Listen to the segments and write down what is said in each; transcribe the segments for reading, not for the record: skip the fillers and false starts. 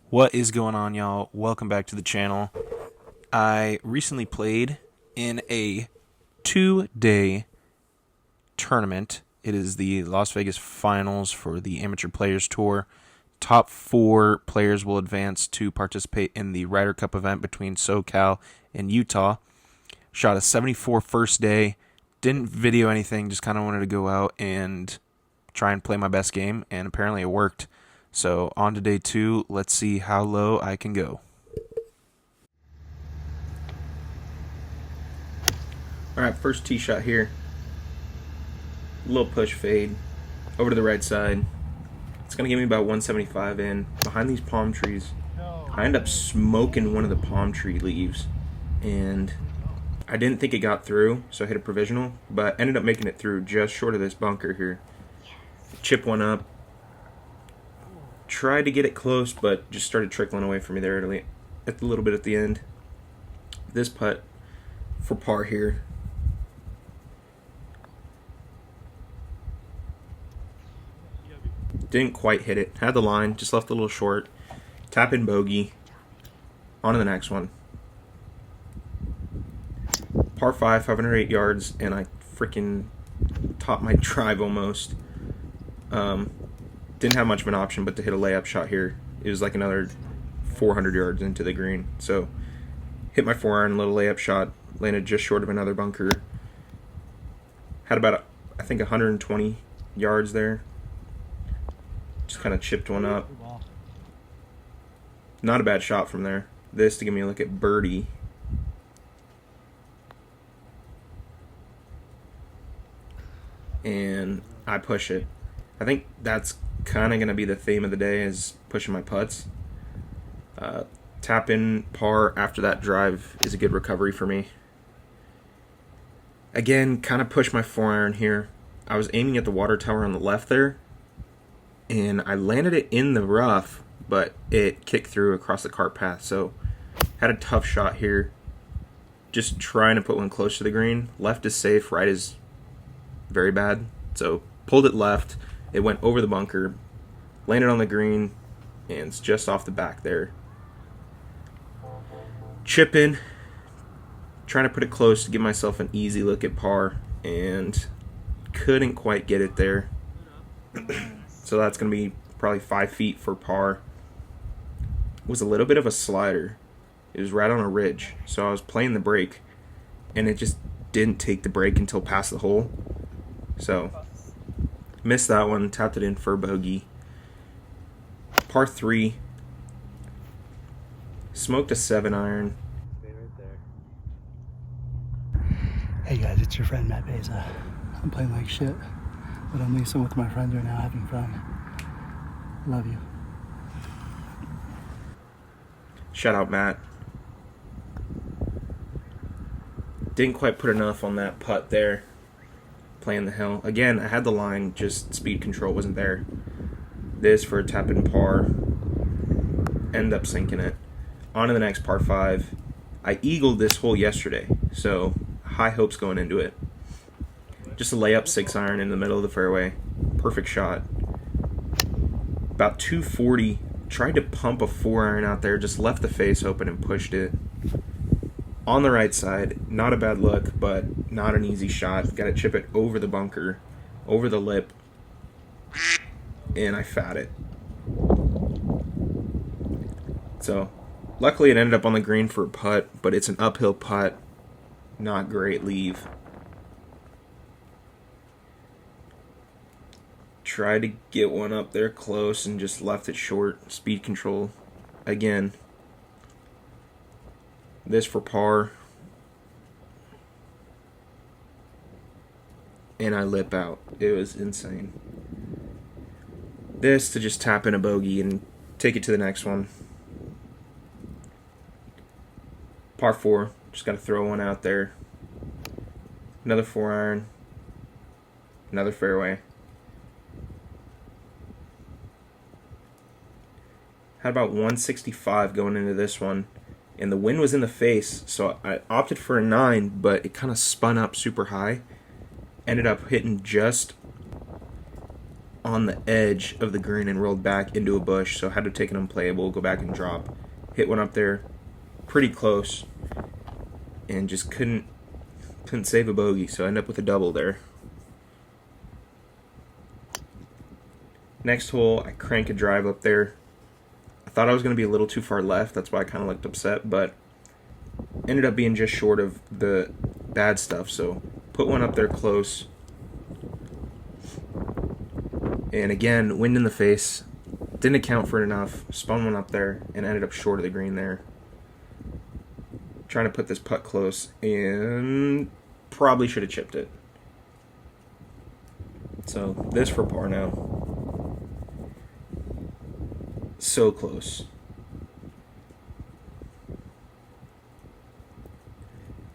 What is going on, y'all? Welcome back to the channel. I recently played in a 2-day tournament. It is the Las Vegas Finals for the Amateur Players Tour. Top 4 players will advance to participate in the Ryder Cup event between SoCal and Utah. Shot a 74 first day. Didn't video anything, just kind of wanted to go out and try and play my best game, and apparently it worked. So on to day 2, let's see how low I can go. Alright, first tee shot here. A little push fade over to the right side. It's going to give me about 175 in. Behind these palm trees, I end up smoking one of the palm tree leaves, and I didn't think it got through, so I hit a provisional, but ended up making it through just short of this bunker here. Chip one up. Tried to get it close, but just started trickling away from me there a little bit at the end. This putt for par here. Didn't quite hit it. Had the line, just left a little short. Tap in bogey. On to the next one. Par 5, 508 yards, and I freaking topped my drive almost. Didn't have much of an option but to hit a layup shot here. It was like another 400 yards into the green. So, hit my 4-iron, little layup shot, landed just short of another bunker. Had about, I think, 120 yards there. Just kind of chipped one up. Not a bad shot from there. This to give me a look at birdie. And I push it. I think that's kind of going to be the theme of the day, is pushing my putts. Tap in par after that drive is a good recovery for me. Again, kind of push my 4-iron here. I was aiming at the water tower on the left there, and I landed it in the rough, but it kicked through across the cart path, so had a tough shot here. Just trying to put one close to the green. Left is safe, right is very bad. So pulled it left. It went over the bunker, landed on the green, and it's just off the back there. Chip in, trying to put it close to give myself an easy look at par, and couldn't quite get it there. So that's going to be probably 5 feet for par. It was a little bit of a slider. It was right on a ridge, so I was playing the break, and it just didn't take the break until past the hole. So missed that one, tapped it in for a bogey. Par 3. Smoked a 7-iron. Stay right there. Hey guys, it's your friend Matt Beza. I'm playing like shit, but I'm Lisa with my friends right now having fun. Love you. Shout out, Matt. Didn't quite put enough on that putt there. Playing the hill. Again, I had the line, just speed control wasn't there. This for a tap in par. End up sinking it. On to the next par 5. I eagled this hole yesterday, so high hopes going into it. Just a layup 6-iron in the middle of the fairway. Perfect shot. About 240. Tried to pump a 4-iron out there, just left the face open and pushed it. On the right side, not a bad look, but not an easy shot. Got to chip it over the bunker, over the lip, and I fat it. So, luckily it ended up on the green for a putt, but it's an uphill putt. Not great leave. Tried to get one up there close and just left it short. Speed control again. This for par. And I lip out. It was insane. This to just tap in a bogey and take it to the next one. Par 4. Just got to throw one out there. Another 4-iron. Another fairway. Had about 165 going into this one. And the wind was in the face, so I opted for a 9, but it kind of spun up super high. Ended up hitting just on the edge of the green and rolled back into a bush, so I had to take an unplayable, go back and drop. Hit one up there, pretty close, and just couldn't save a bogey, so I ended up with a double there. Next hole, I crank a drive up there. I thought I was going to be a little too far left, that's why I kind of looked upset, but ended up being just short of the bad stuff, so put one up there close. And again, wind in the face, didn't account for it enough, spun one up there, and ended up short of the green there. Trying to put this putt close, and probably should have chipped it. So this for par now. So close.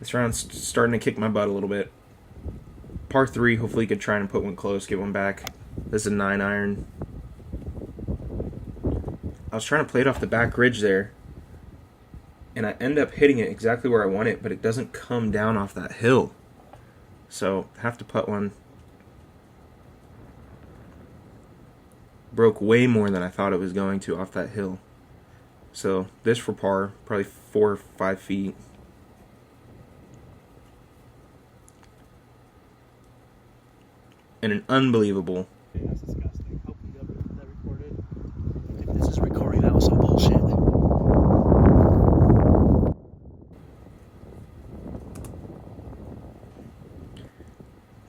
This round's starting to kick my butt a little bit. Par 3, hopefully you could try and put one close, get one back. This is a 9-iron. I was trying to play it off the back ridge there, and I end up hitting it exactly where I want it, but it doesn't come down off that hill. So, have to putt one. Broke way more than I thought it was going to off that hill. So, this for par, probably 4 or 5 feet. And an unbelievable. That's disgusting. Hopefully that recorded. If this is recording, that was some bullshit.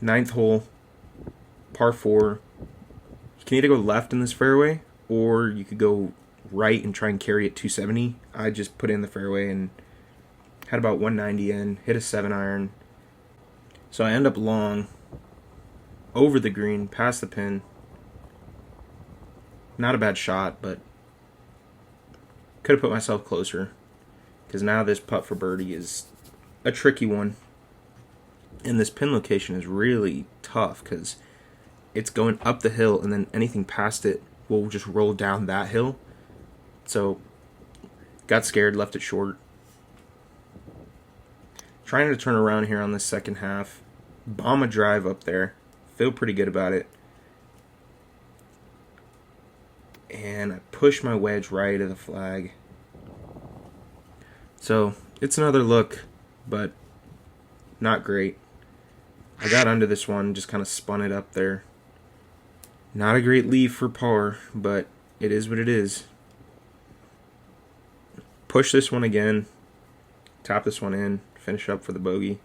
Ninth hole, par 4. You can either go left in this fairway, or you could go right and try and carry it 270. I just put in the fairway and had about 190 in, hit a 7-iron. So I end up long, over the green, past the pin. Not a bad shot, but could have put myself closer, because now this putt for birdie is a tricky one. And this pin location is really tough, because it's going up the hill, and then anything past it will just roll down that hill. So, got scared, left it short. Trying to turn around here on this second half. Bomb a drive up there. Feel pretty good about it. And I push my wedge right of the flag. So, it's another look, but not great. I got under this one, just kind of spun it up there. Not a great leave for par, but it is what it is. Push this one again. Tap this one in. Finish up for the bogey.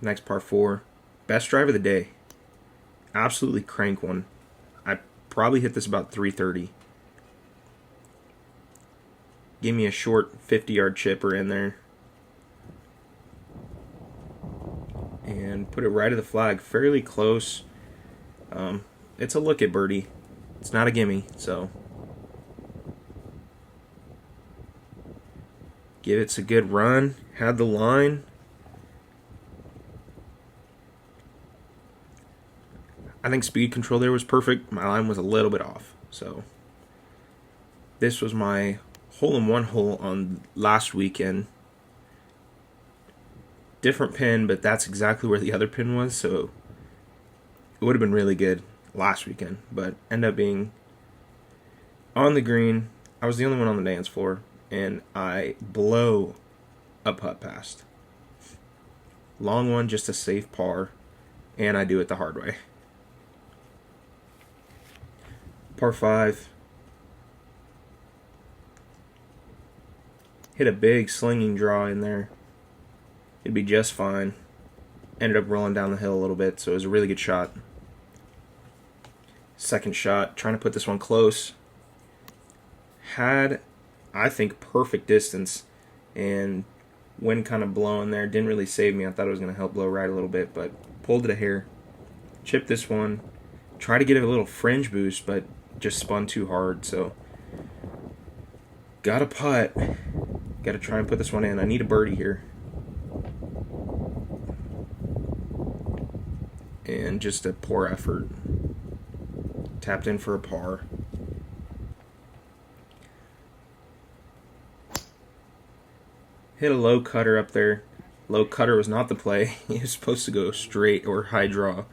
Next par 4. Best drive of the day. Absolutely crank one. I probably hit this about 330. Give me a short 50-yard chipper in there. And put it right of the flag. Fairly close. It's a look at birdie. It's not a gimme, so give it a good run. Had the line. I think speed control there was perfect. My line was a little bit off. So this was my hole-in-one hole on last weekend. Different pin, but that's exactly where the other pin was, so it would have been really good last weekend, but ended up being on the green. I was the only one on the dance floor, and I blow a putt past. Long one, just a safe par, and I do it the hard way. Par 5. Hit a big slinging draw in there. It'd be just fine. Ended up rolling down the hill a little bit, so it was a really good shot. Second shot, trying to put this one close. Had, I think, perfect distance, and wind kind of blowing there. Didn't really save me. I thought it was going to help blow right a little bit, but pulled it a hair. Chipped this one. Tried to get it a little fringe boost, but just spun too hard, so got a putt. Got to try and put this one in. I need a birdie here. And just a poor effort. Tapped in for a par. Hit a low cutter up there. Low cutter was not the play. He was supposed to go straight or high draw.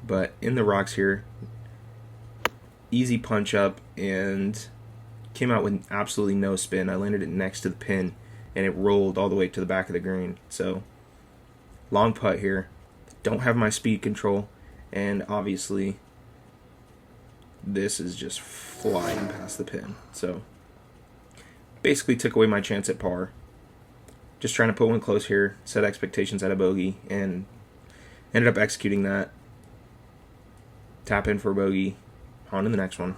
But in the rocks here, easy punch up and came out with absolutely no spin. I landed it next to the pin and it rolled all the way to the back of the green. So long putt here. Don't have my speed control, and obviously this is just flying past the pin. So basically took away my chance at par. Just trying to put one close here, set expectations at a bogey, and ended up executing that. Tap in for a bogey, on to the next one.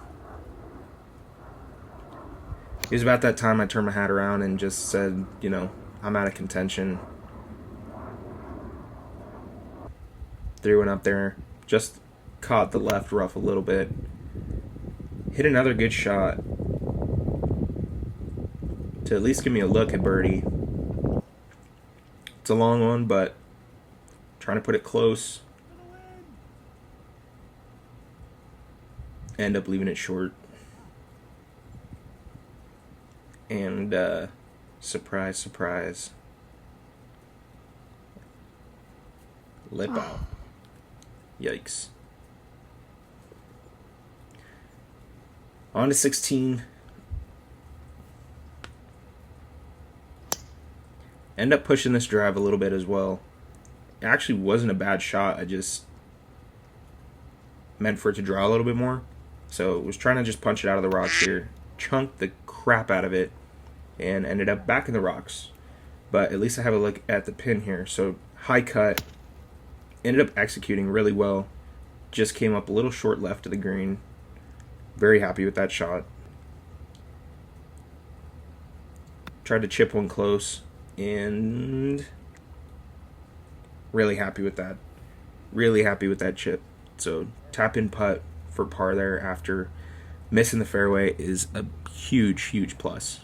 It was about that time I turned my hat around and just said, you know, I'm out of contention. Threw one up there, just caught the left rough a little bit. Hit another good shot to at least give me a look at birdie. It's a long one, but trying to put it close. End up leaving it short. And surprise, surprise. Lip out. Yikes. On to 16. End up pushing this drive a little bit as well. It actually wasn't a bad shot. I just meant for it to draw a little bit more. So was trying to just punch it out of the rocks here. Chunked the crap out of it and ended up back in the rocks. But at least I have a look at the pin here. So high cut. Ended up executing really well. Just came up a little short left of the green. Very happy with that shot. Tried to chip one close. And really happy with that. Really happy with that chip. So tap in putt for par there after missing the fairway is a huge, huge plus.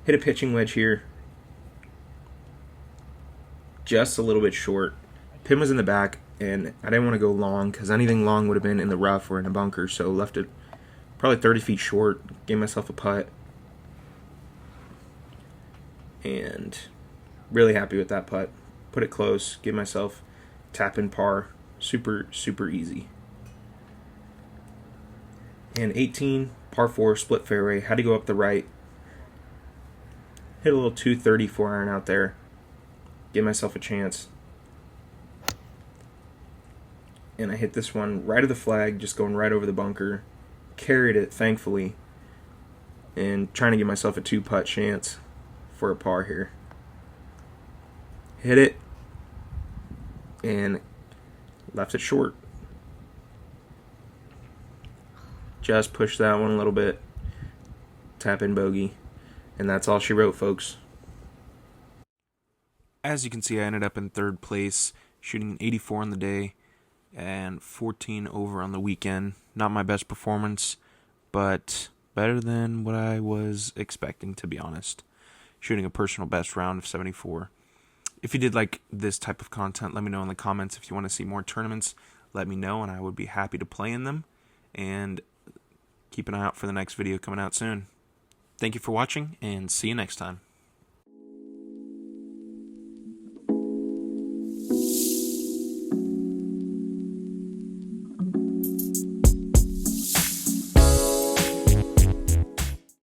Hit a pitching wedge here. Just a little bit short. Pin was in the back, and I didn't want to go long because anything long would have been in the rough or in a bunker, so left it probably 30 feet short. Gave myself a putt. And really happy with that putt. Put it close. Give myself tap in par. Super, super easy. And 18, par 4, split fairway. Had to go up the right. Hit a little 234 iron out there. Give myself a chance. And I hit this one right of the flag, just going right over the bunker. Carried it, thankfully. And trying to give myself a 2-putt chance for a par here. Hit it. And left it short. Just pushed that one a little bit. Tap in bogey. And that's all she wrote, folks. As you can see, I ended up in third place, shooting an 84 on the day and 14 over on the weekend. Not my best performance, but better than what I was expecting, to be honest. Shooting a personal best round of 74. If you did like this type of content, let me know in the comments. If you want to see more tournaments, let me know, and I would be happy to play in them. And keep an eye out for the next video coming out soon. Thank you for watching, and see you next time.